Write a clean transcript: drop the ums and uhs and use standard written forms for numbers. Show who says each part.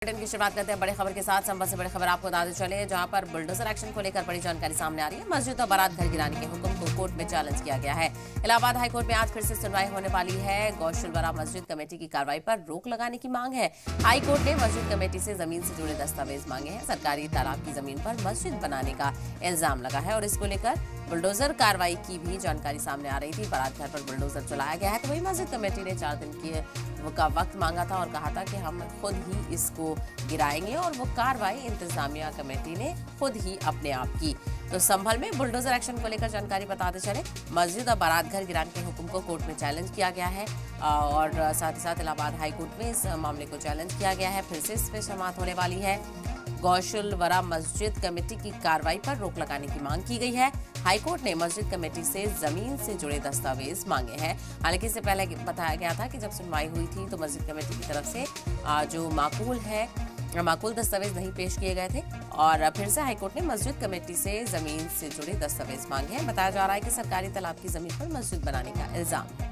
Speaker 1: Bulletin की शुरुआत करते हैं बड़ी खबर के साथ। संभव से बड़ी खबर आपको बताते चले, जहां पर बुलडोजर एक्शन को लेकर बड़ी जानकारी सामने आ रही है। मस्जिद और बारात घर गिराने के हुक्म को कोर्ट में चैलेंज किया गया है। इलाहाबाद हाईकोर्ट में आज फिर से सुनवाई होने वाली है। गौशलवरा मस्जिद कमेटी की कार्रवाई पर रोक लगाने की मांग है। हाईकोर्ट ने मस्जिद कमेटी से जमीन से जुड़े दस्तावेज मांगे हैं। सरकारी तालाब की जमीन पर मस्जिद बनाने का इल्जाम लगा है और इसको लेकर बुलडोजर कार्रवाई की भी जानकारी सामने आ रही थी। बारात घर पर बुलडोजर चलाया गया है, तो वही मस्जिद कमेटी ने 4 दिन का वक्त मांगा था और कहा था कि हम खुद ही इसको गिराएंगे, और वो कार्रवाई इंतजामिया कमेटी ने खुद ही अपने आप की। तो संभल में बुलडोजर एक्शन को लेकर जानकारी बताते चले, मस्जिद और बारात घर गिराने के हुक्म को कोर्ट में चैलेंज किया गया है और साथ ही साथ इलाहाबाद हाईकोर्ट में इस मामले को चैलेंज किया गया है। फिर से इस पर समाअत होने वाली है। गौशलवरा मस्जिद कमेटी की कार्रवाई पर रोक लगाने की मांग की गई है। हाईकोर्ट ने मस्जिद कमेटी से जमीन से जुड़े दस्तावेज मांगे हैं। हालांकि इससे पहले बताया गया था कि जब सुनवाई हुई थी तो मस्जिद कमेटी की तरफ से जो माकूल दस्तावेज नहीं पेश किए गए थे और फिर से हाईकोर्ट ने मस्जिद कमेटी से जमीन से जुड़े दस्तावेज मांगे हैं। बताया जा रहा है कि सरकारी तालाब की जमीन पर मस्जिद बनाने का इल्जाम है।